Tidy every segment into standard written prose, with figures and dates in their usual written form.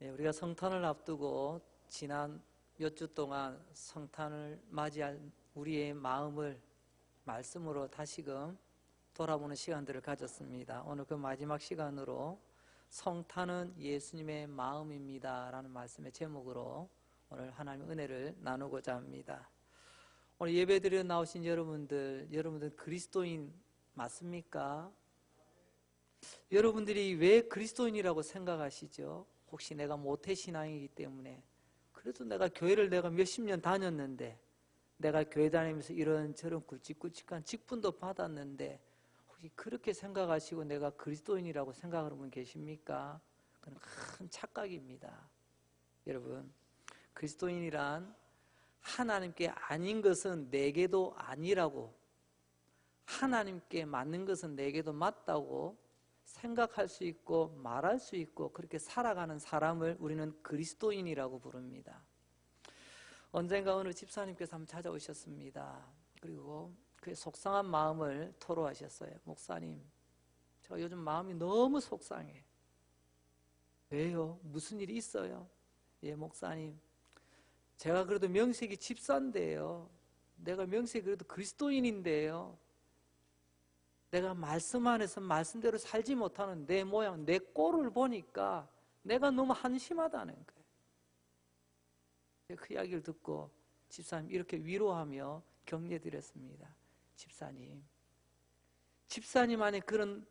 우리가 성탄을 앞두고 지난 몇 주 동안 성탄을 맞이할 우리의 마음을 말씀으로 다시금 돌아보는 시간들을 가졌습니다. 오늘 그 마지막 시간으로 성탄은 예수님의 마음입니다 라는 말씀의 제목으로 오늘 하나님의 은혜를 나누고자 합니다. 오늘 예배드리러 나오신 여러분들 그리스도인 맞습니까? 여러분들이 왜 그리스도인이라고 생각하시죠? 혹시 내가 모태신앙이기 때문에, 그래도 내가 교회를 몇십 년 다녔는데, 내가 교회 다니면서 이런저런 굵직굵직한 직분도 받았는데, 혹시 그렇게 생각하시고 내가 그리스도인이라고 생각하는 분 계십니까? 그건 큰 착각입니다. 여러분, 그리스도인이란 하나님께 아닌 것은 내게도 아니라고, 하나님께 맞는 것은 내게도 맞다고 생각할 수 있고 말할 수 있고 그렇게 살아가는 사람을 우리는 그리스도인이라고 부릅니다. 언젠가 어느 집사님께서 한번 찾아오셨습니다. 그리고 그의 속상한 마음을 토로하셨어요. 목사님, 저 요즘 마음이 너무 속상해. 왜요? 무슨 일이 있어요? 예, 목사님, 제가 그래도 명색이 집사인데요, 내가 명색이 그래도 그리스도인인데요, 내가 말씀 안에서 말씀대로 살지 못하는 내 모양, 내 꼴을 보니까 내가 너무 한심하다는 거예요. 그 이야기를 듣고 집사님 이렇게 위로하며 격려드렸습니다. 집사님 안에 그런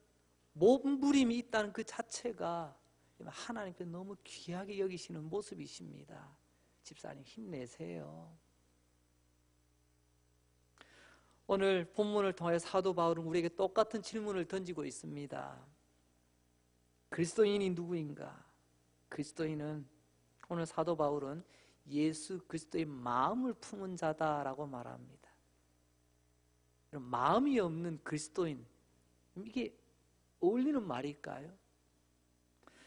몸부림이 있다는 그 자체가 하나님께 너무 귀하게 여기시는 모습이십니다. 집사님 힘내세요. 오늘 본문을 통해 사도 바울은 우리에게 똑같은 질문을 던지고 있습니다. 그리스도인이 누구인가? 그리스도인은, 오늘 사도 바울은 예수 그리스도의 마음을 품은 자다라고 말합니다. 마음이 없는 그리스도인, 이게 어울리는 말일까요?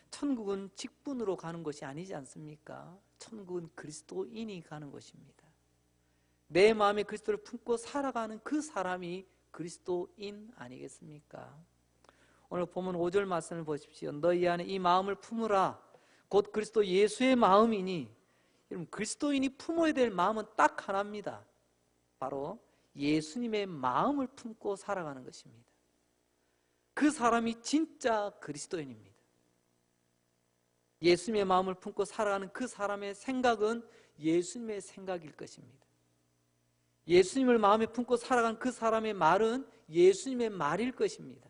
천국은 직분으로 가는 것이 아니지 않습니까? 천국은 그리스도인이 가는 것입니다. 내 마음에 그리스도를 품고 살아가는 그 사람이 그리스도인 아니겠습니까? 오늘 보면 5절 말씀을 보십시오. 너희 안에 이 마음을 품으라. 곧 그리스도 예수의 마음이니. 여러분, 그리스도인이 품어야 될 마음은 딱 하나입니다. 바로 예수님의 마음을 품고 살아가는 것입니다. 그 사람이 진짜 그리스도인입니다. 예수님의 마음을 품고 살아가는 그 사람의 생각은 예수님의 생각일 것입니다. 예수님을 마음에 품고 살아가는 그 사람의 말은 예수님의 말일 것입니다.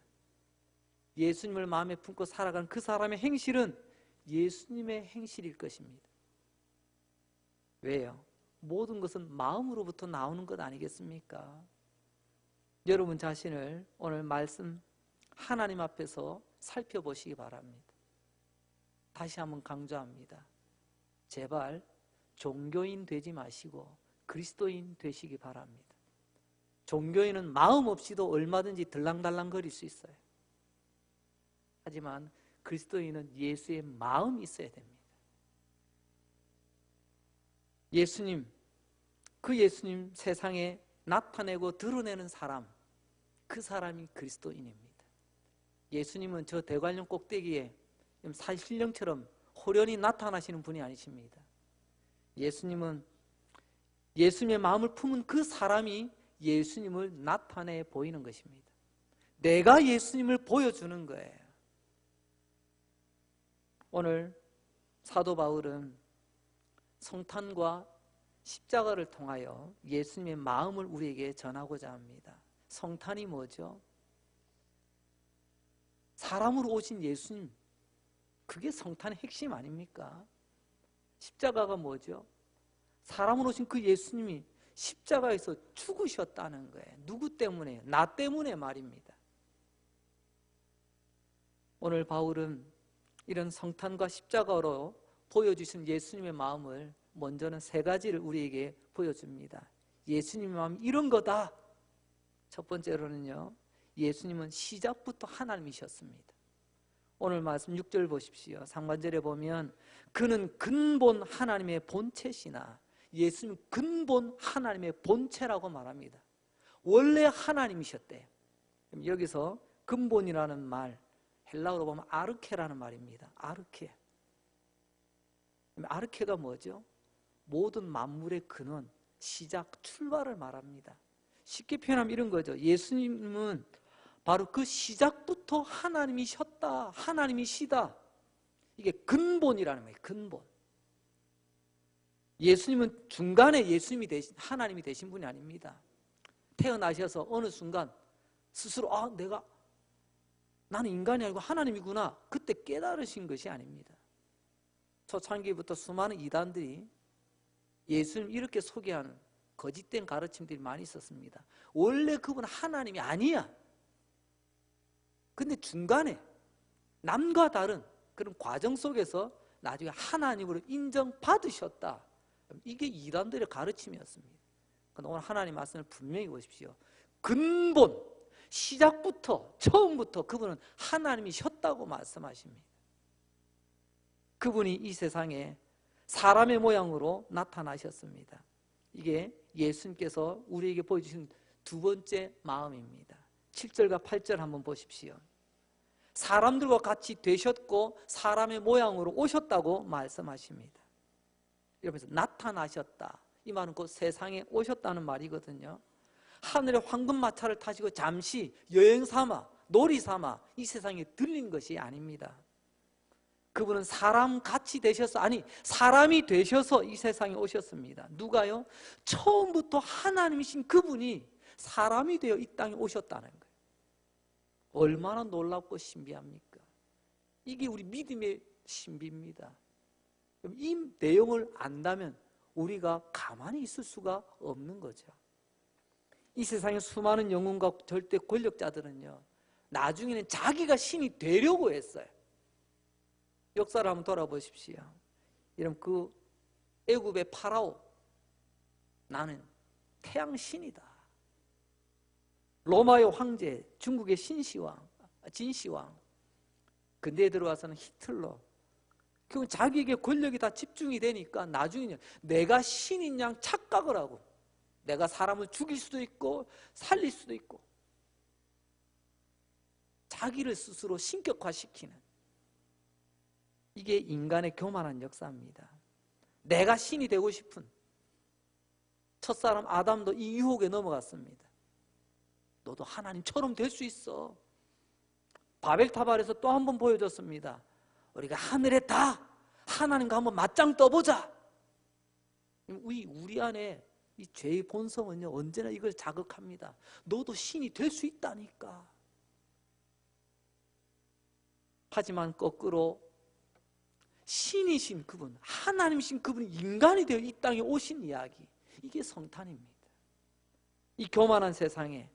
예수님을 마음에 품고 살아가는 그 사람의 행실은 예수님의 행실일 것입니다. 왜요? 모든 것은 마음으로부터 나오는 것 아니겠습니까? 여러분 자신을 오늘 말씀 하나님 앞에서 살펴보시기 바랍니다. 다시 한번 강조합니다. 제발 종교인 되지 마시고 그리스도인 되시기 바랍니다. 종교인은 마음 없이도 얼마든지 들랑달랑 거릴 수 있어요. 하지만 그리스도인은 예수의 마음이 있어야 됩니다. 예수님, 그 예수님 세상에 나타내고 드러내는 사람, 그 사람이 그리스도인입니다. 예수님은 저 대관령 꼭대기에 사실령처럼 호련히 나타나시는 분이 아니십니다. 예수님은 예수님의 마음을 품은 그 사람이 예수님을 나타내 보이는 것입니다. 내가 예수님을 보여주는 거예요. 오늘 사도 바울은 성탄과 십자가를 통하여 예수님의 마음을 우리에게 전하고자 합니다. 성탄이 뭐죠? 사람으로 오신 예수님, 그게 성탄의 핵심 아닙니까? 십자가가 뭐죠? 사람으로 오신 그 예수님이 십자가에서 죽으셨다는 거예요. 누구 때문에? 나 때문에 말입니다. 오늘 바울은 이런 성탄과 십자가로 보여주신 예수님의 마음을 먼저는 세 가지를 우리에게 보여줍니다. 예수님의 마음이 이런 거다. 첫 번째로는요, 예수님은 시작부터 하나님이셨습니다. 오늘 말씀 6절 보십시오. 상반절에 보면 그는 근본 하나님의 본체시나, 예수님 근본 하나님의 본체라고 말합니다. 원래 하나님이셨대요. 여기서 근본이라는 말, 헬라어로 보면 아르케라는 말입니다. 아르케. 아르케가 뭐죠? 모든 만물의 근원, 시작, 출발을 말합니다. 쉽게 표현하면 이런 거죠. 예수님은 바로 그 시작부터 하나님이셨다, 하나님이시다. 이게 근본이라는 거예요. 근본. 예수님은 중간에 예수님이 되신, 하나님이 되신 분이 아닙니다. 태어나셔서 어느 순간 스스로 나는 인간이 아니고 하나님이구나, 그때 깨달으신 것이 아닙니다. 초창기부터 수많은 이단들이 예수님 이렇게 소개하는 거짓된 가르침들이 많이 있었습니다. 원래 그분은 하나님이 아니야. 근데 중간에 남과 다른 그런 과정 속에서 나중에 하나님으로 인정받으셨다. 이게 이단들의 가르침이었습니다. 그런데 오늘 하나님 말씀을 분명히 보십시오. 근본, 시작부터, 처음부터 그분은 하나님이셨다고 말씀하십니다. 그분이 이 세상에 사람의 모양으로 나타나셨습니다. 이게 예수님께서 우리에게 보여주신 두 번째 마음입니다. 7절과 8절 한번 보십시오. 사람들과 같이 되셨고 사람의 모양으로 오셨다고 말씀하십니다. 이러면서 나타나셨다. 이 말은 곧 세상에 오셨다는 말이거든요. 하늘의 황금마차를 타시고 잠시 여행 삼아, 놀이 삼아 이 세상에 들린 것이 아닙니다. 그분은 사람같이 되셔서, 아니 사람이 되셔서 이 세상에 오셨습니다. 누가요? 처음부터 하나님이신 그분이 사람이 되어 이 땅에 오셨다는 거예요. 얼마나 놀랍고 신비합니까? 이게 우리 믿음의 신비입니다. 이 내용을 안다면 우리가 가만히 있을 수가 없는 거죠. 이 세상의 수많은 영웅과 절대 권력자들은요, 나중에는 자기가 신이 되려고 했어요. 역사를 한번 돌아보십시오. 이런 그 애굽의 파라오, 나는 태양 신이다. 로마의 황제, 중국의 진시황, 근대에 들어와서는 히틀러. 결국 자기에게 권력이 다 집중이 되니까 나중에는 내가 신인 양 착각을 하고, 내가 사람을 죽일 수도 있고 살릴 수도 있고, 자기를 스스로 신격화시키는, 이게 인간의 교만한 역사입니다. 내가 신이 되고 싶은 첫사람 아담도 이 유혹에 넘어갔습니다. 너도 하나님처럼 될 수 있어. 바벨탑 아래서 또 한 번 보여줬습니다. 우리가 하늘에 다 하나님과 한번 맞짱 떠보자. 우리 안에 이 죄의 본성은요, 언제나 이걸 자극합니다. 너도 신이 될 수 있다니까. 하지만 거꾸로 신이신 그분, 하나님이신 그분이 인간이 되어 이 땅에 오신 이야기, 이게 성탄입니다. 이 교만한 세상에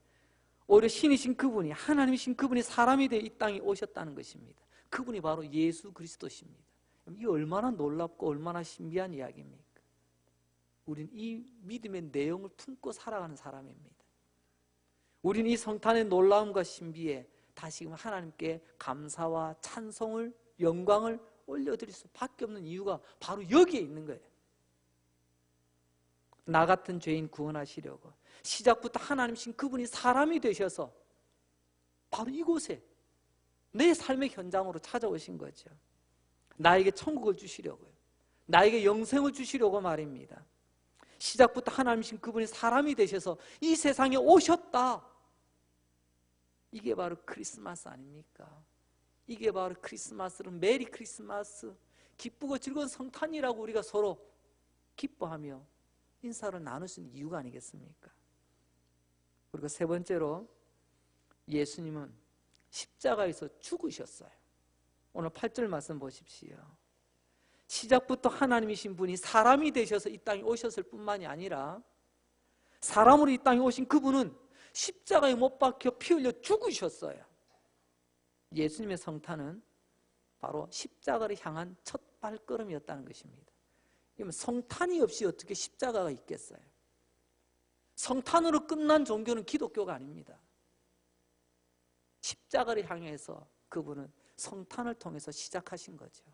오히려 신이신 그분이, 하나님이신 그분이 사람이 되어 이 땅에 오셨다는 것입니다. 그분이 바로 예수 그리스도십니다. 이 얼마나 놀랍고 얼마나 신비한 이야기입니까? 우린 이 믿음의 내용을 품고 살아가는 사람입니다. 우린 이 성탄의 놀라움과 신비에 다시금 하나님께 감사와 찬송을, 영광을 올려드릴 수밖에 없는 이유가 바로 여기에 있는 거예요. 나 같은 죄인 구원하시려고 시작부터 하나님이신 그분이 사람이 되셔서 바로 이곳에 내 삶의 현장으로 찾아오신 거죠. 나에게 천국을 주시려고요. 나에게 영생을 주시려고 말입니다. 시작부터 하나님이신 그분이 사람이 되셔서 이 세상에 오셨다. 이게 바로 크리스마스 아닙니까? 이게 바로 크리스마스는 메리 크리스마스, 기쁘고 즐거운 성탄이라고 우리가 서로 기뻐하며 인사를 나눌 수 있는 이유가 아니겠습니까? 그리고 세 번째로 예수님은 십자가에서 죽으셨어요. 오늘 8절 말씀 보십시오. 시작부터 하나님이신 분이 사람이 되셔서 이 땅에 오셨을 뿐만이 아니라 사람으로 이 땅에 오신 그분은 십자가에 못 박혀 피 흘려 죽으셨어요. 예수님의 성탄은 바로 십자가를 향한 첫 발걸음이었다는 것입니다. 그러면 성탄이 없이 어떻게 십자가가 있겠어요? 성탄으로 끝난 종교는 기독교가 아닙니다. 십자가를 향해서 그분은 성탄을 통해서 시작하신 거죠.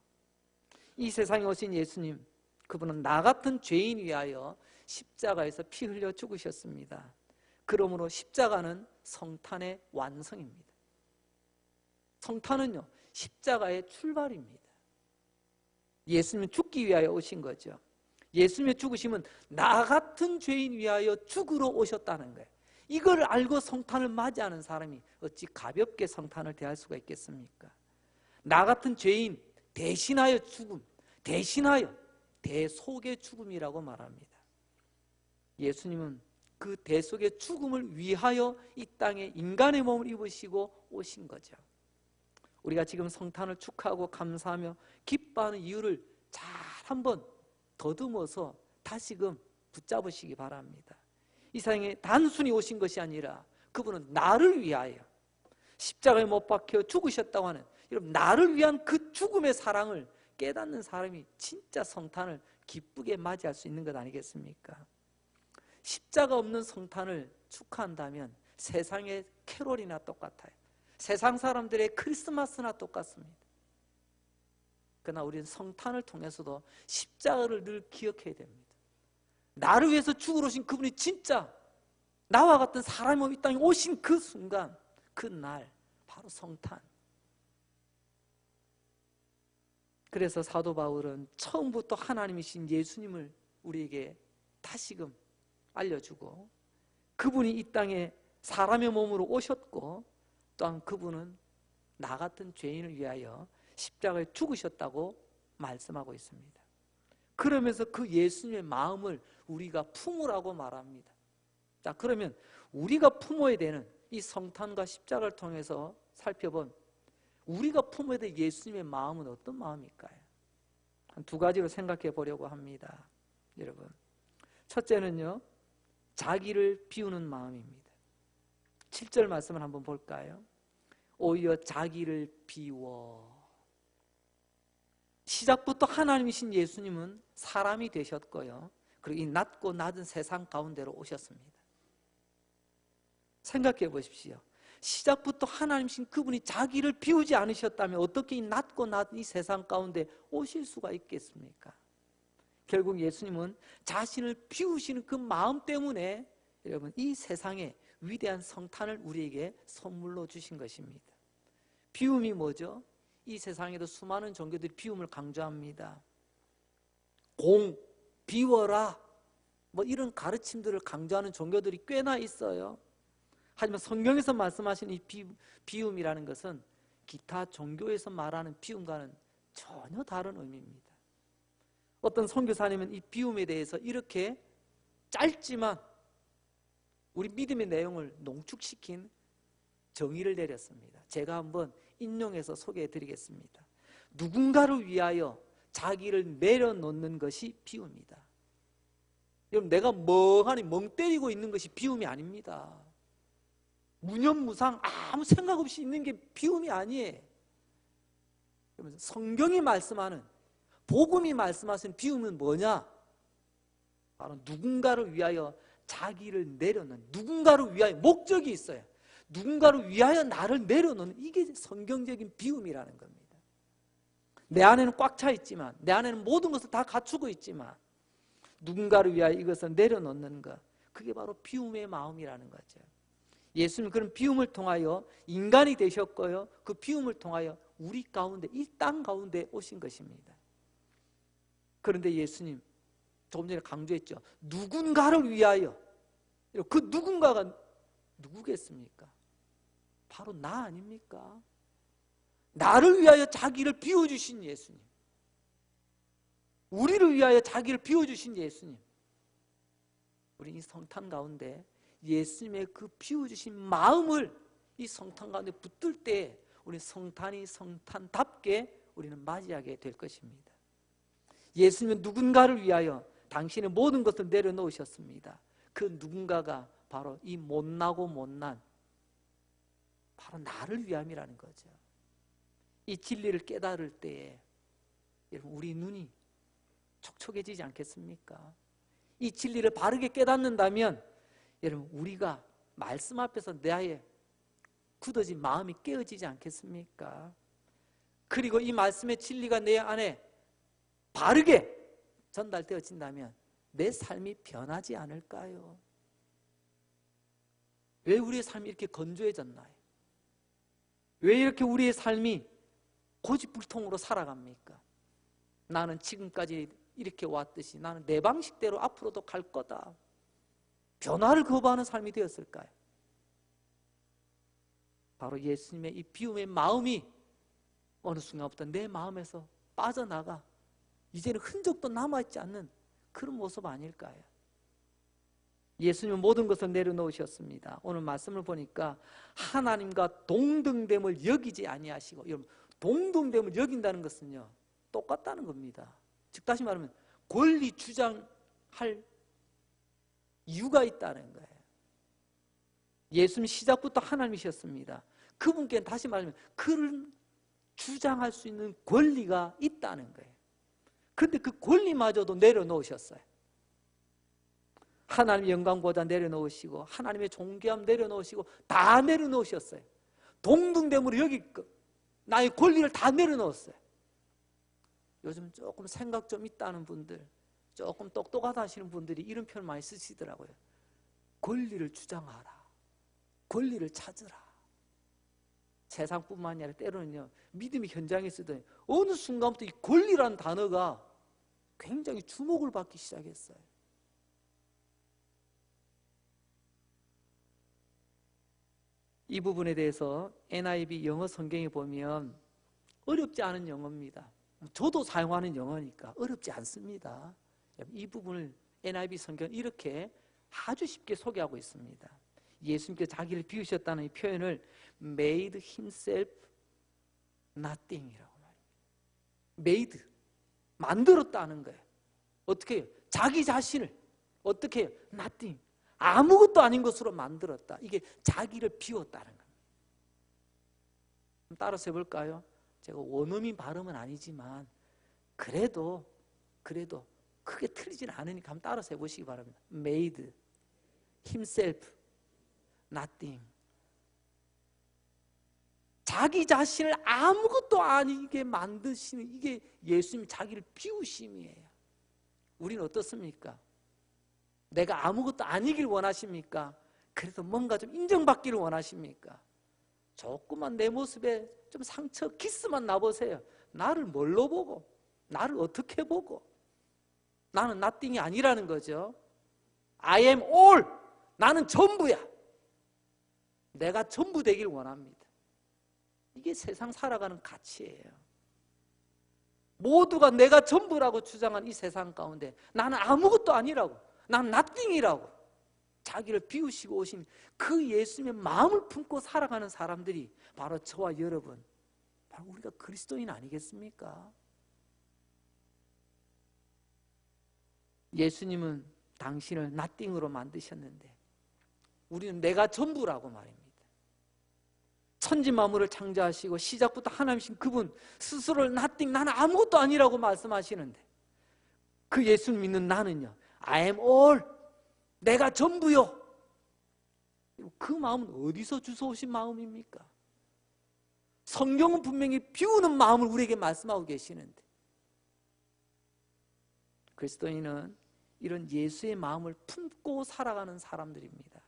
이 세상에 오신 예수님, 그분은 나 같은 죄인 위하여 십자가에서 피 흘려 죽으셨습니다. 그러므로 십자가는 성탄의 완성입니다. 성탄은요, 십자가의 출발입니다. 예수님은 죽기 위하여 오신 거죠. 예수님의 죽으심은 나 같은 죄인 위하여 죽으러 오셨다는 거예요. 이걸 알고 성탄을 맞이하는 사람이 어찌 가볍게 성탄을 대할 수가 있겠습니까? 나 같은 죄인 대신하여 죽음, 대신하여 대속의 죽음이라고 말합니다. 예수님은 그 대속의 죽음을 위하여 이 땅에 인간의 몸을 입으시고 오신 거죠. 우리가 지금 성탄을 축하하고 감사하며 기뻐하는 이유를 잘 한번 더듬어서 다시금 붙잡으시기 바랍니다. 이 세상에 단순히 오신 것이 아니라 그분은 나를 위하여 십자가에 못 박혀 죽으셨다고 하는, 여러분, 나를 위한 그 죽음의 사랑을 깨닫는 사람이 진짜 성탄을 기쁘게 맞이할 수 있는 것 아니겠습니까? 십자가 없는 성탄을 축하한다면 세상의 캐롤이나 똑같아요. 세상 사람들의 크리스마스나 똑같습니다. 그러나 우리는 성탄을 통해서도 십자가를 늘 기억해야 됩니다. 나를 위해서 죽으러 오신 그분이 진짜 나와 같은 사람이 이 땅에 오신 그 순간, 그 날, 바로 성탄. 그래서 사도 바울은 처음부터 하나님이신 예수님을 우리에게 다시금 알려주고, 그분이 이 땅에 사람의 몸으로 오셨고, 또한 그분은 나 같은 죄인을 위하여 십자가에 죽으셨다고 말씀하고 있습니다. 그러면서 그 예수님의 마음을 우리가 품으라고 말합니다. 자, 그러면 우리가 품어야 되는 이 성탄과 십자가를 통해서 살펴본 우리가 품어야 될 예수님의 마음은 어떤 마음일까요? 한 두 가지로 생각해 보려고 합니다. 여러분, 첫째는요, 자기를 비우는 마음입니다. 7절 말씀을 한번 볼까요? 오히려 자기를 비워. 시작부터 하나님이신 예수님은 사람이 되셨고요, 그리고 이 낮고 낮은 세상 가운데로 오셨습니다. 생각해 보십시오. 시작부터 하나님이신 그분이 자기를 비우지 않으셨다면 어떻게 이 낮고 낮은 이 세상 가운데 오실 수가 있겠습니까? 결국 예수님은 자신을 비우시는 그 마음 때문에 여러분, 이 세상에 위대한 성탄을 우리에게 선물로 주신 것입니다. 비움이 뭐죠? 이 세상에도 수많은 종교들이 비움을 강조합니다. 비워라, 뭐 이런 가르침들을 강조하는 종교들이 꽤나 있어요. 하지만 성경에서 말씀하신 이 비움이라는 것은 기타 종교에서 말하는 비움과는 전혀 다른 의미입니다. 어떤 선교사님은 이 비움에 대해서 이렇게 짧지만 우리 믿음의 내용을 농축시킨 정의를 내렸습니다. 제가 한번 인용해서 소개해 드리겠습니다. 누군가를 위하여 자기를 내려놓는 것이 비움이다. 여러분, 내가 멍하니 멍 때리고 있는 것이 비움이 아닙니다. 무념무상 아무 생각 없이 있는 게 비움이 아니에요. 성경이 말씀하는, 복음이 말씀하신 비움은 뭐냐? 바로 누군가를 위하여 자기를 내려놓는, 누군가를 위하여 목적이 있어요. 누군가를 위하여 나를 내려놓는, 이게 성경적인 비움이라는 겁니다. 내 안에는 꽉 차 있지만, 내 안에는 모든 것을 다 갖추고 있지만 누군가를 위하여 이것을 내려놓는 것, 그게 바로 비움의 마음이라는 거죠. 예수님은 그런 비움을 통하여 인간이 되셨고요, 그 비움을 통하여 우리 가운데, 이 땅 가운데 오신 것입니다. 그런데 예수님 조금 전에 강조했죠. 누군가를 위하여. 그 누군가가 누구겠습니까? 바로 나 아닙니까? 나를 위하여 자기를 비워주신 예수님, 우리를 위하여 자기를 비워주신 예수님. 우리 이 성탄 가운데 예수님의 그 비워주신 마음을 이 성탄 가운데 붙들 때 우리 성탄이 성탄답게 우리는 맞이하게 될 것입니다. 예수님은 누군가를 위하여 당신의 모든 것을 내려놓으셨습니다. 그 누군가가 바로 이 못나고 못난 바로 나를 위함이라는 거죠. 이 진리를 깨달을 때에 여러분, 우리 눈이 촉촉해지지 않겠습니까? 이 진리를 바르게 깨닫는다면 여러분, 우리가 말씀 앞에서 내 아예 굳어진 마음이 깨어지지 않겠습니까? 그리고 이 말씀의 진리가 내 안에 바르게 전달되어진다면 내 삶이 변하지 않을까요? 왜 우리의 삶이 이렇게 건조해졌나요? 왜 이렇게 우리의 삶이 고집불통으로 살아갑니까? 나는 지금까지 이렇게 왔듯이 나는 내 방식대로 앞으로도 갈 거다. 변화를 거부하는 삶이 되었을까요? 바로 예수님의 이 비움의 마음이 어느 순간부터 내 마음에서 빠져나가 이제는 흔적도 남아있지 않는 그런 모습 아닐까요? 예수님은 모든 것을 내려놓으셨습니다. 오늘 말씀을 보니까 하나님과 동등됨을 여기지 아니하시고, 여러분, 동등됨을 여긴다는 것은요 똑같다는 겁니다. 즉 다시 말하면 권리 주장할 이유가 있다는 거예요. 예수님 시작부터 하나님이셨습니다. 그분께 다시 말하면 그를 주장할 수 있는 권리가 있다는 거예요. 그런데 그 권리마저도 내려놓으셨어요. 하나님의 영광보다 내려놓으시고 하나님의 존귀함 내려놓으시고 다 내려놓으셨어요. 동등됨으로 여기 나의 권리를 다 내려놓았어요. 요즘 조금 생각 좀 있다는 분들, 조금 똑똑하다 하시는 분들이 이런 표현 많이 쓰시더라고요. 권리를 주장하라, 권리를 찾으라. 세상뿐만 아니라 때로는요 믿음의 현장에 쓰더니 어느 순간부터 이 권리라는 단어가 굉장히 주목을 받기 시작했어요. 이 부분에 대해서 NIV 영어 성경에 보면 어렵지 않은 영어입니다. 저도 사용하는 영어니까 어렵지 않습니다. 이 부분을 NIV 성경은 이렇게 아주 쉽게 소개하고 있습니다. 예수님께서 자기를 비우셨다는 이 표현을 made himself nothing이라고 말합니다. made, 만들었다는 거예요. 어떻게 해요? 자기 자신을 어떻게 해요? nothing, 아무것도 아닌 것으로 만들었다. 이게 자기를 비웠다는 겁니다. 따라서 해볼까요? 제가 원어민 발음은 아니지만 그래도 크게 틀리진 않으니까 한번 따라서 해보시기 바랍니다. made himself nothing. 자기 자신을 아무것도 아니게 만드시는, 이게 예수님이 자기를 비우심이에요. 우리는 어떻습니까? 내가 아무것도 아니길 원하십니까? 그래도 뭔가 좀 인정받기를 원하십니까? 조금만 내 모습에 좀 상처, 기스만 나보세요. 나를 뭘로 보고, 나를 어떻게 보고, 나는 nothing이 아니라는 거죠. I am all, 나는 전부야. 내가 전부 되길 원합니다. 이게 세상 살아가는 가치예요. 모두가 내가 전부라고 주장한 이 세상 가운데 나는 아무것도 아니라고, 나는 nothing이라고 자기를 비우시고 오신 그 예수님의 마음을 품고 살아가는 사람들이 바로 저와 여러분, 바로 우리가 그리스도인 아니겠습니까? 예수님은 당신을 nothing으로 만드셨는데 우리는 내가 전부라고 말입니다. 천지 만물을 창조하시고 시작부터 하나님이신 그분 스스로를 nothing, 나는 아무것도 아니라고 말씀하시는데 그 예수를 믿는 나는요, I am all, 내가 전부요. 그 마음은 어디서 주워오신 마음입니까? 성경은 분명히 비우는 마음을 우리에게 말씀하고 계시는데 그리스도인은 이런 예수의 마음을 품고 살아가는 사람들입니다.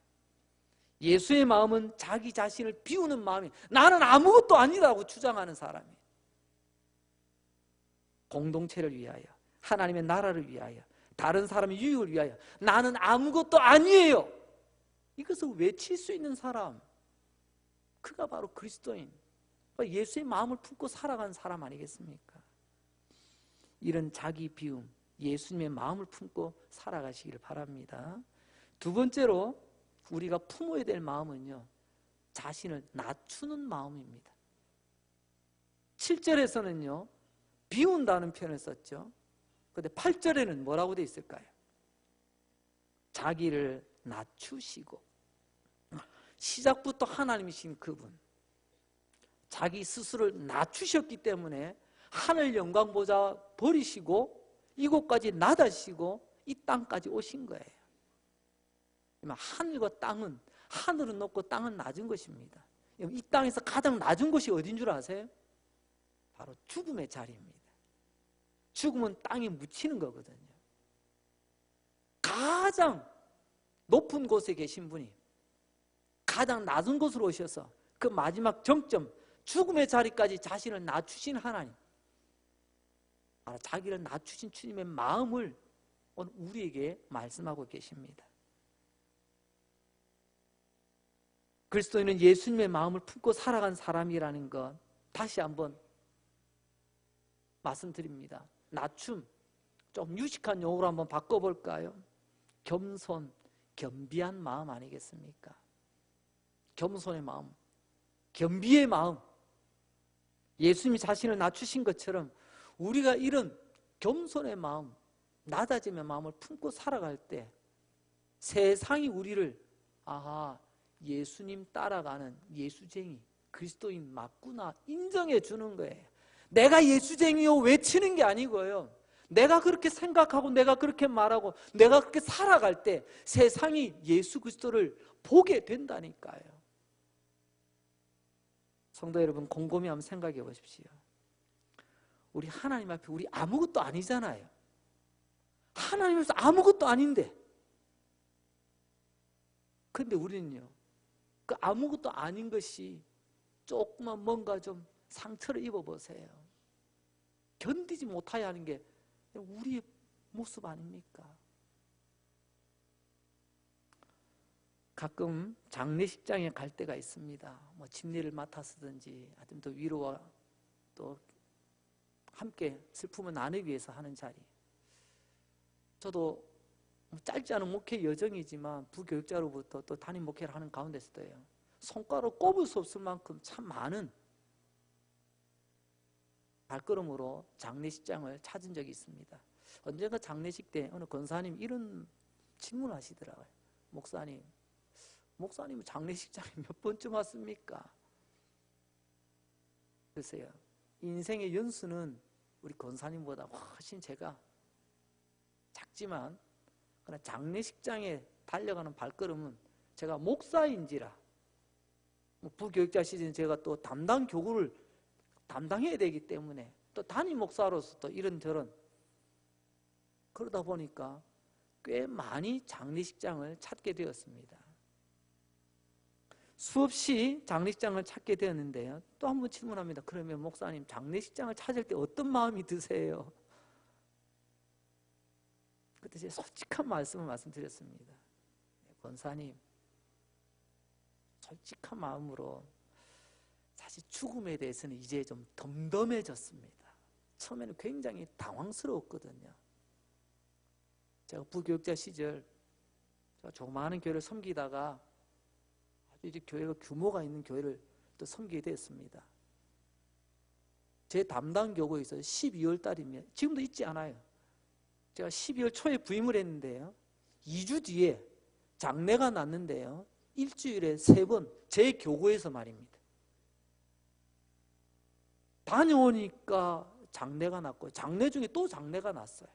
예수의 마음은 자기 자신을 비우는 마음이, 나는 아무것도 아니라고 주장하는 사람이에요. 공동체를 위하여, 하나님의 나라를 위하여, 다른 사람의 유익을 위하여 나는 아무것도 아니에요, 이것을 외칠 수 있는 사람, 그가 바로 그리스도인, 예수의 마음을 품고 살아가는 사람 아니겠습니까? 이런 자기 비움, 예수님의 마음을 품고 살아가시기를 바랍니다. 두 번째로 우리가 품어야 될 마음은요, 자신을 낮추는 마음입니다. 7절에서는요 비운다는 표현을 썼죠. 그런데 8절에는 뭐라고 되어 있을까요? 자기를 낮추시고, 시작부터 하나님이신 그분, 자기 스스로를 낮추셨기 때문에 하늘 영광 보좌 버리시고 이곳까지 낮아지시고 이 땅까지 오신 거예요. 하늘과 땅은, 하늘은 높고 땅은 낮은 것입니다. 이 땅에서 가장 낮은 곳이 어딘 줄 아세요? 바로 죽음의 자리입니다. 죽음은 땅에 묻히는 거거든요. 가장 높은 곳에 계신 분이 가장 낮은 곳으로 오셔서 그 마지막 정점, 죽음의 자리까지 자신을 낮추신 하나님, 자기를 낮추신 주님의 마음을 오늘 우리에게 말씀하고 계십니다. 그리스도인은 예수님의 마음을 품고 살아간 사람이라는 것 다시 한번 말씀드립니다. 낮춤, 좀 유식한 용어로 한번 바꿔볼까요? 겸손, 겸비한 마음 아니겠습니까? 겸손의 마음, 겸비의 마음. 예수님이 자신을 낮추신 것처럼 우리가 이런 겸손의 마음, 낮아짐의 마음을 품고 살아갈 때 세상이 우리를 예수님 따라가는 예수쟁이, 그리스도인 맞구나 인정해 주는 거예요. 내가 예수쟁이요 외치는 게 아니고요, 내가 그렇게 생각하고 내가 그렇게 말하고 내가 그렇게 살아갈 때 세상이 예수 그리스도를 보게 된다니까요. 성도 여러분, 곰곰이 한번 생각해 보십시오. 우리 하나님 앞에 우리 아무것도 아니잖아요. 하나님 앞에서 아무것도 아닌데, 근데 우리는요, 그 아무것도 아닌 것이 조금만 뭔가 좀 상처를 입어보세요. 견디지 못하여 하는 게 우리의 모습 아닙니까? 가끔 장례식장에 갈 때가 있습니다. 뭐 집례를 맡아서든지 아니면 또 위로와 또 함께 슬픔을 나누기 위해서 하는 자리. 저도 짧지 않은 목회 여정이지만 부교육자로부터 또 담임 목회를 하는 가운데서도요, 손가락으로 꼽을 수 없을 만큼 참 많은 발걸음으로 장례식장을 찾은 적이 있습니다. 언젠가 장례식 때 어느 권사님이 이런 질문을 하시더라고요. 목사님은 장례식장에 몇 번쯤 왔습니까? 글쎄요, 인생의 연수는 우리 권사님보다 훨씬 제가 작지만 그러나 장례식장에 달려가는 발걸음은 제가 목사인지라, 부교육자 시즌 제가 또 담당 교구를 담당해야 되기 때문에 또 담임 목사로서 또 이런저런 그러다 보니까 꽤 많이 장례식장을 찾게 되었습니다. 수없이 장례식장을 찾게 되었는데요, 또 한 번 질문합니다. 그러면 목사님, 장례식장을 찾을 때 어떤 마음이 드세요? 그때 제가 솔직한 말씀을 말씀드렸습니다. 권사님, 솔직한 마음으로 사실 죽음에 대해서는 이제 좀 덤덤해졌습니다. 처음에는 굉장히 당황스러웠거든요. 제가 부교육자 시절 제가 조그마한 교회를 섬기다가 아주 이제 교회가 규모가 있는 교회를 또 섬기게 됐습니다. 제 담당 교구에서 12월 달이면 지금도 잊지 않아요. 제가 12월 초에 부임을 했는데요, 2주 뒤에 장례가 났는데요, 일주일에 3번 제 교구에서 말입니다. 다녀오니까 장례가 났고 장례 중에 또 장례가 났어요.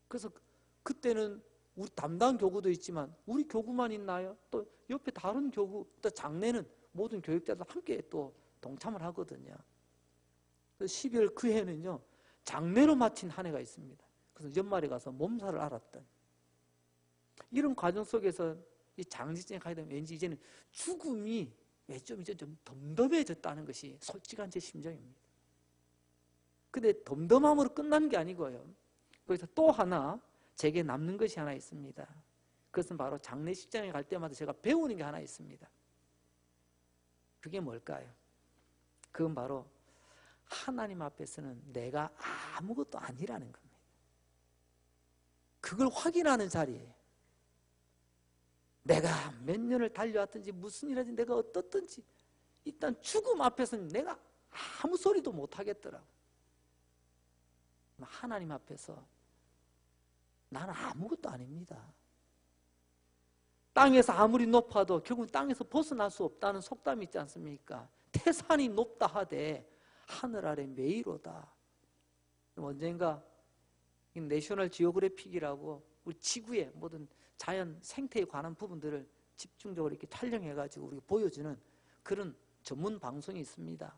그래서 그때는 우리 담당 교구도 있지만 우리 교구만 있나요? 또 옆에 다른 교구, 또 장례는 모든 교육자들 함께 또 동참을 하거든요. 12월 그 해는요, 장례로 마친 한 해가 있습니다. 그래서 연말에 가서 몸살을 앓았던, 이런 과정 속에서 이 장례식장에 가게 되면 왠지 이제는 죽음이 이제 좀 덤덤해졌다는 것이 솔직한 제 심정입니다. 근데 덤덤함으로 끝나는 게 아니고요, 거기서 또 하나 제게 남는 것이 하나 있습니다. 그것은 바로 장례식장에 갈 때마다 제가 배우는 게 하나 있습니다. 그게 뭘까요? 그건 바로 하나님 앞에서는 내가 아무것도 아니라는 겁니다. 그걸 확인하는 자리예요. 내가 몇 년을 달려왔든지 무슨 일 하든지 내가 어떻든지 일단 죽음 앞에서는 내가 아무 소리도 못 하겠더라고. 하나님 앞에서 나는 아무것도 아닙니다. 땅에서 아무리 높아도 결국 땅에서 벗어날 수 없다는 속담이 있지 않습니까? 태산이 높다 하되 하늘 아래 메이로다. 언젠가 내셔널 지오그래픽이라고 우리 지구의 모든 자연 생태에 관한 부분들을 집중적으로 이렇게 촬영해가지고 우리가 보여주는 그런 전문 방송이 있습니다.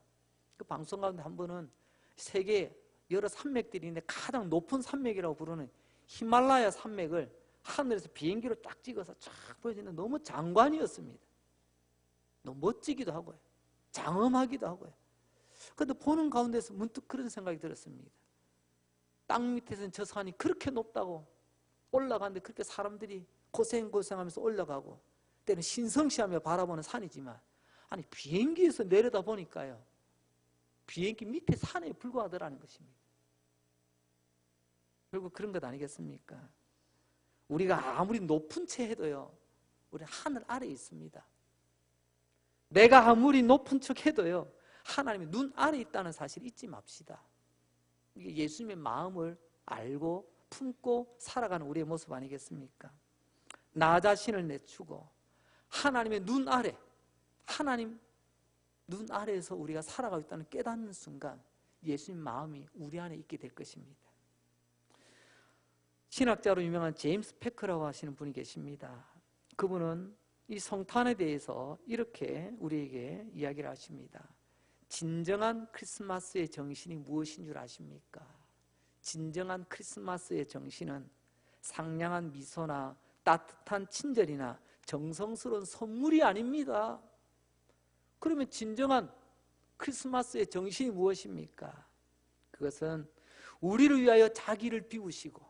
그 방송 가운데 한 번은 세계 여러 산맥들이 있는데 가장 높은 산맥이라고 부르는 히말라야 산맥을 하늘에서 비행기로 딱 찍어서 쫙 보여주는 너무 장관이었습니다. 너무 멋지기도 하고요, 장엄하기도 하고요. 그런데 보는 가운데서 문득 그런 생각이 들었습니다. 땅 밑에서는 저 산이 그렇게 높다고 올라가는데 그렇게 사람들이 고생하면서 올라가고 때는 신성시하며 바라보는 산이지만 아니 비행기에서 내려다 보니까요 비행기 밑에 산에 불과하더라는 것입니다. 결국 그런 것 아니겠습니까? 우리가 아무리 높은 채 해도요 우리는 하늘 아래에 있습니다. 내가 아무리 높은 척 해도요 하나님의 눈 아래에 있다는 사실 잊지 맙시다. 이게 예수님의 마음을 알고 품고 살아가는 우리의 모습 아니겠습니까? 나 자신을 내추고 하나님의 눈 아래, 하나님 눈 아래에서 우리가 살아가고 있다는 깨닫는 순간 예수님 마음이 우리 안에 있게 될 것입니다. 신학자로 유명한 제임스 패커라고 하시는 분이 계십니다. 그분은 이 성탄에 대해서 이렇게 우리에게 이야기를 하십니다. 진정한 크리스마스의 정신이 무엇인 줄 아십니까? 진정한 크리스마스의 정신은 상냥한 미소나 따뜻한 친절이나 정성스러운 선물이 아닙니다. 그러면 진정한 크리스마스의 정신이 무엇입니까? 그것은 우리를 위하여 자기를 비우시고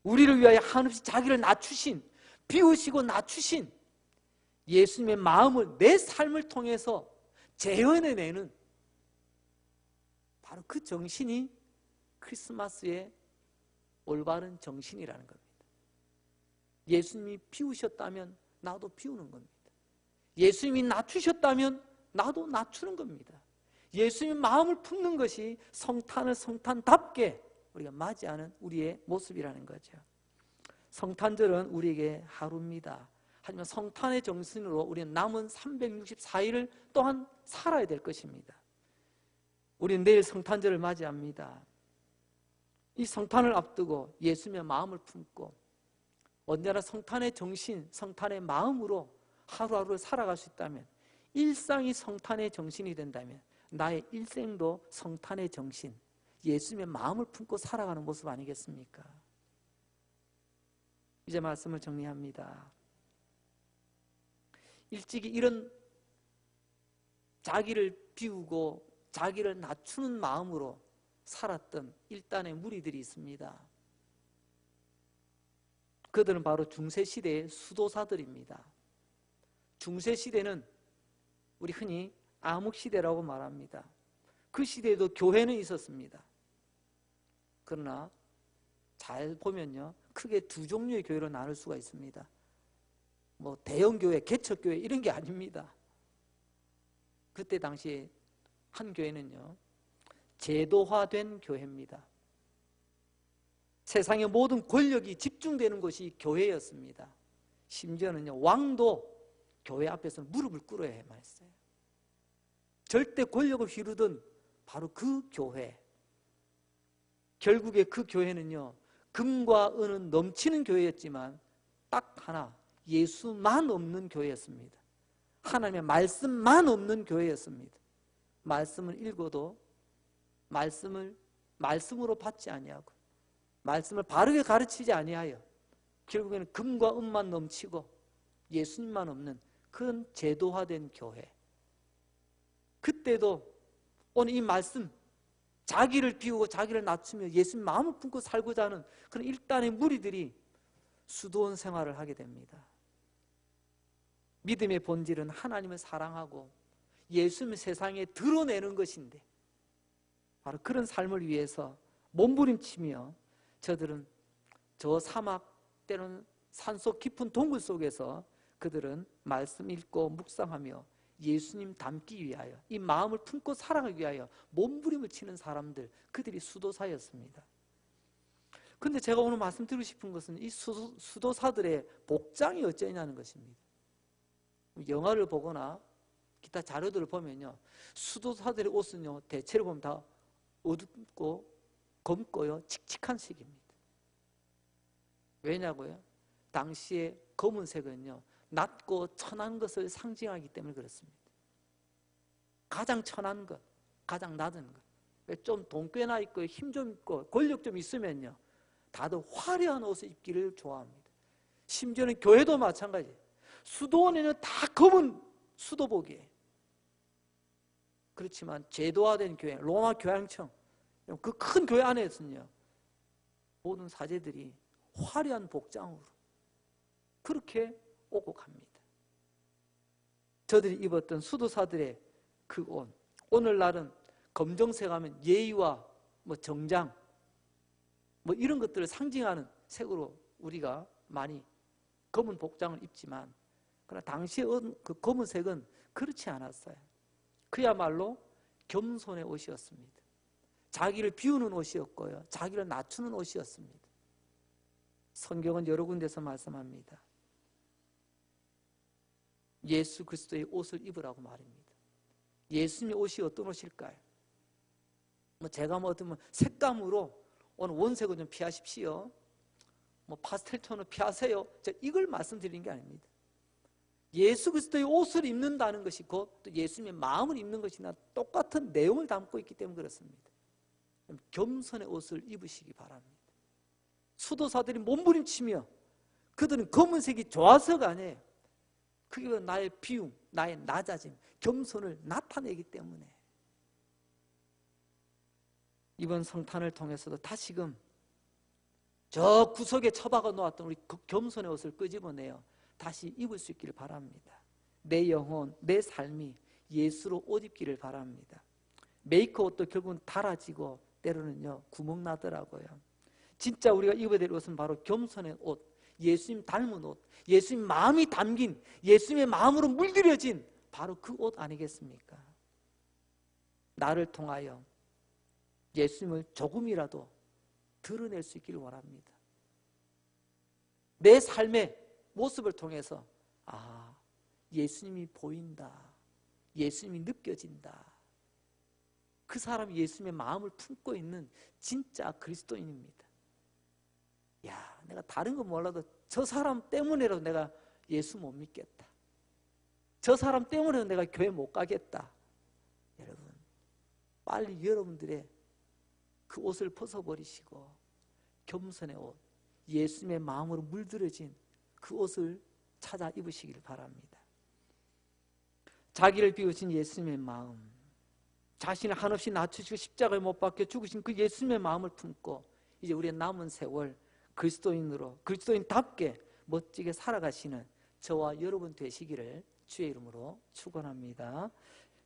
우리를 위하여 한없이 자기를 낮추신, 비우시고 낮추신 예수님의 마음을 내 삶을 통해서 재현해내는 바로 그 정신이 크리스마스의 올바른 정신이라는 겁니다. 예수님이 비우셨다면 나도 비우는 겁니다. 예수님이 낮추셨다면 나도 낮추는 겁니다. 예수님의 마음을 품는 것이 성탄을 성탄답게 우리가 맞이하는 우리의 모습이라는 거죠. 성탄절은 우리에게 하루입니다. 하지만 성탄의 정신으로 우리는 남은 364일을 또한 살아야 될 것입니다. 우리는 내일 성탄절을 맞이합니다. 이 성탄을 앞두고 예수님의 마음을 품고 언제나 성탄의 정신, 성탄의 마음으로 하루하루를 살아갈 수 있다면, 일상이 성탄의 정신이 된다면 나의 일생도 성탄의 정신, 예수님의 마음을 품고 살아가는 모습 아니겠습니까? 이제 말씀을 정리합니다. 일찍이 이런 자기를 비우고 자기를 낮추는 마음으로 살았던 일단의 무리들이 있습니다. 그들은 바로 중세시대의 수도사들입니다. 중세시대는 우리 흔히 암흑시대라고 말합니다. 그 시대에도 교회는 있었습니다. 그러나 잘 보면요, 크게 두 종류의 교회로 나눌 수가 있습니다. 뭐 대형교회, 개척교회 이런 게 아닙니다. 그때 당시에 한 교회는요, 제도화된 교회입니다. 세상의 모든 권력이 집중되는 곳이 교회였습니다. 심지어는요, 왕도 교회 앞에서 무릎을 꿇어야만 했어요. 절대 권력을 휘두르던 바로 그 교회. 결국에 그 교회는요, 금과 은은 넘치는 교회였지만 딱 하나, 예수만 없는 교회였습니다. 하나님의 말씀만 없는 교회였습니다. 말씀을 읽어도 말씀으로 받지 아니하고 말씀을 바르게 가르치지 아니하여 결국에는 금과 은만 넘치고 예수님만 없는 그런 제도화된 교회. 그때도 오늘 이 말씀, 자기를 비우고 자기를 낮추며 예수님 마음을 품고 살고자 하는 그런 일단의 무리들이 수도원 생활을 하게 됩니다. 믿음의 본질은 하나님을 사랑하고 예수님을 세상에 드러내는 것인데, 바로 그런 삶을 위해서 몸부림치며 저들은 저 사막, 때로는 산속 깊은 동굴 속에서 그들은 말씀 읽고 묵상하며 예수님 닮기 위하여, 이 마음을 품고 살아가기 위하여 몸부림을 치는 사람들, 그들이 수도사였습니다. 그런데 제가 오늘 말씀드리고 싶은 것은 이 수도사들의 복장이 어쩌냐는 것입니다. 영화를 보거나 기타 자료들을 보면요, 수도사들의 옷은요, 대체로 보면 다 어둡고 검고요, 칙칙한 색입니다. 왜냐고요? 당시에 검은색은요, 낮고 천한 것을 상징하기 때문에 그렇습니다. 가장 천한 것, 가장 낮은 것, 좀 돈 꽤나 있고 힘 좀 있고 권력 좀 있으면요, 다들 화려한 옷을 입기를 좋아합니다. 심지어는 교회도 마찬가지예요. 수도원에는 다 검은 수도복이에요. 그렇지만 제도화된 교회, 로마 교황청, 그 큰 교회 안에서는요, 모든 사제들이 화려한 복장으로 그렇게 오고 갑니다. 저들이 입었던 수도사들의 그 옷, 오늘날은 검정색 하면 예의와 정장 이런 것들을 상징하는 색으로 우리가 많이 검은 복장을 입지만, 그러나 당시의 그 검은색은 그렇지 않았어요. 그야말로 겸손의 옷이었습니다. 자기를 비우는 옷이었고요, 자기를 낮추는 옷이었습니다. 성경은 여러 군데서 말씀합니다. 예수 그리스도의 옷을 입으라고 말입니다. 예수님의 옷이 어떤 옷일까요? 제가 어떤 색감으로 오늘 원색은 좀 피하십시오, 파스텔 톤을 피하세요, 제가 이걸 말씀드리는 게 아닙니다. 예수 그리스도의 옷을 입는다는 것이 곧 또 예수님의 마음을 입는 것이나 똑같은 내용을 담고 있기 때문에 그렇습니다. 겸손의 옷을 입으시기 바랍니다. 수도사들이 몸부림치며 그들은 검은색이 좋아서가 아니에요. 그게 나의 비움, 나의 낮아짐, 겸손을 나타내기 때문에. 이번 성탄을 통해서도 다시금 저 구석에 처박아 놓았던 우리 겸손의 옷을 끄집어내어 다시 입을 수 있기를 바랍니다. 내 영혼, 내 삶이 예수로 옷 입기를 바랍니다. 메이커 옷도 결국은 닳아지고 때로는요 구멍 나더라고요. 진짜 우리가 입어야 될 옷은 바로 겸손의 옷, 예수님 닮은 옷, 예수님 마음이 담긴, 예수님의 마음으로 물들여진 바로 그 옷 아니겠습니까? 나를 통하여 예수님을 조금이라도 드러낼 수 있기를 원합니다. 내 삶의 모습을 통해서 예수님이 보인다, 예수님이 느껴진다, 그 사람이 예수님의 마음을 품고 있는 진짜 그리스도인입니다. 내가 다른 건 몰라도 저 사람 때문에라도 내가 예수 못 믿겠다, 저 사람 때문에도 내가 교회 못 가겠다. 여러분, 빨리 여러분들의 그 옷을 벗어버리시고 겸손의 옷, 예수님의 마음으로 물들여진 그 옷을 찾아 입으시길 바랍니다. 자기를 비우신 예수님의 마음, 자신을 한없이 낮추시고 십자가에 못 박혀 죽으신 그 예수님의 마음을 품고 이제 우리의 남은 세월 그리스도인으로, 그리스도인답게 멋지게 살아가시는 저와 여러분 되시기를 주의 이름으로 축원합니다.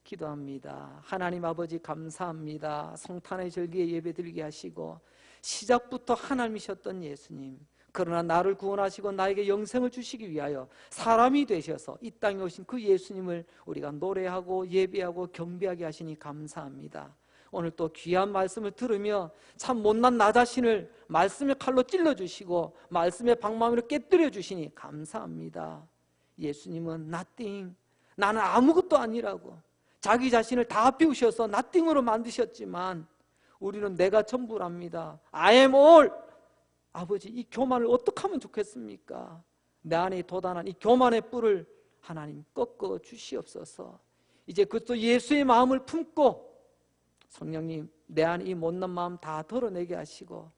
기도합니다. 하나님 아버지 감사합니다. 성탄의 절기에 예배드리게 하시고 시작부터 하나님이셨던 예수님, 그러나 나를 구원하시고 나에게 영생을 주시기 위하여 사람이 되셔서 이 땅에 오신 그 예수님을 우리가 노래하고 예배하고 경배하게 하시니 감사합니다. 오늘 또 귀한 말씀을 들으며 참 못난 나 자신을 말씀의 칼로 찔러주시고 말씀의 방망이로 깨뜨려 주시니 감사합니다. 예수님은 nothing, 나는 아무것도 아니라고 자기 자신을 다 비우셔서 nothing으로 만드셨지만 우리는 내가 전부랍니다. I am all. 아버지, 이 교만을 어떻게 하면 좋겠습니까? 내 안에 돋아난 이 교만의 뿔을 하나님 꺾어 주시옵소서. 이제 그것도 예수의 마음을 품고 성령님, 내 안에 이 못난 마음 다 덜어내게 하시고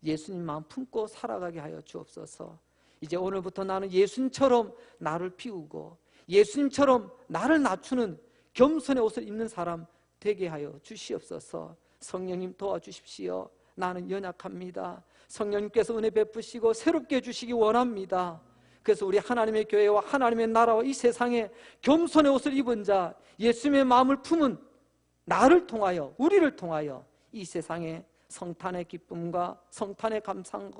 예수님 마음 품고 살아가게 하여 주옵소서. 이제 오늘부터 나는 예수님처럼 나를 비우고 예수님처럼 나를 낮추는 겸손의 옷을 입는 사람 되게 하여 주시옵소서. 성령님 도와주십시오. 나는 연약합니다. 성령님께서 은혜 베푸시고 새롭게 해주시기 원합니다. 그래서 우리 하나님의 교회와 하나님의 나라와 이 세상에 겸손의 옷을 입은 자, 예수님의 마음을 품은 나를 통하여, 우리를 통하여 이 세상에 성탄의 기쁨과 성탄의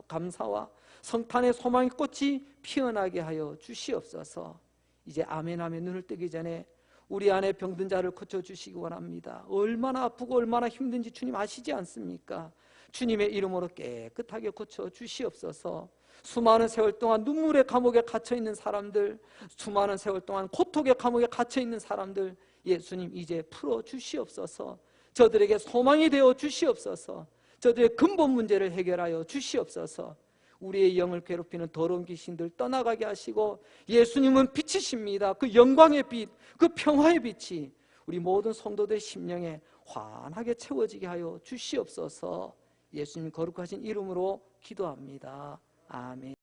감사와 성탄의 소망의 꽃이 피어나게 하여 주시옵소서. 이제 아멘 하며 눈을 뜨기 전에 우리 안에 병든 자를 고쳐주시기 원합니다. 얼마나 아프고 얼마나 힘든지 주님 아시지 않습니까? 주님의 이름으로 깨끗하게 고쳐주시옵소서. 수많은 세월 동안 눈물의 감옥에 갇혀있는 사람들, 수많은 세월 동안 고통의 감옥에 갇혀있는 사람들, 예수님 이제 풀어주시옵소서. 저들에게 소망이 되어 주시옵소서. 저들의 근본 문제를 해결하여 주시옵소서. 우리의 영을 괴롭히는 더러운 귀신들 떠나가게 하시고 예수님은 빛이십니다. 그 영광의 빛, 그 평화의 빛이 우리 모든 성도들의 심령에 환하게 채워지게 하여 주시옵소서. 예수님 거룩하신 이름으로 기도합니다. 아멘.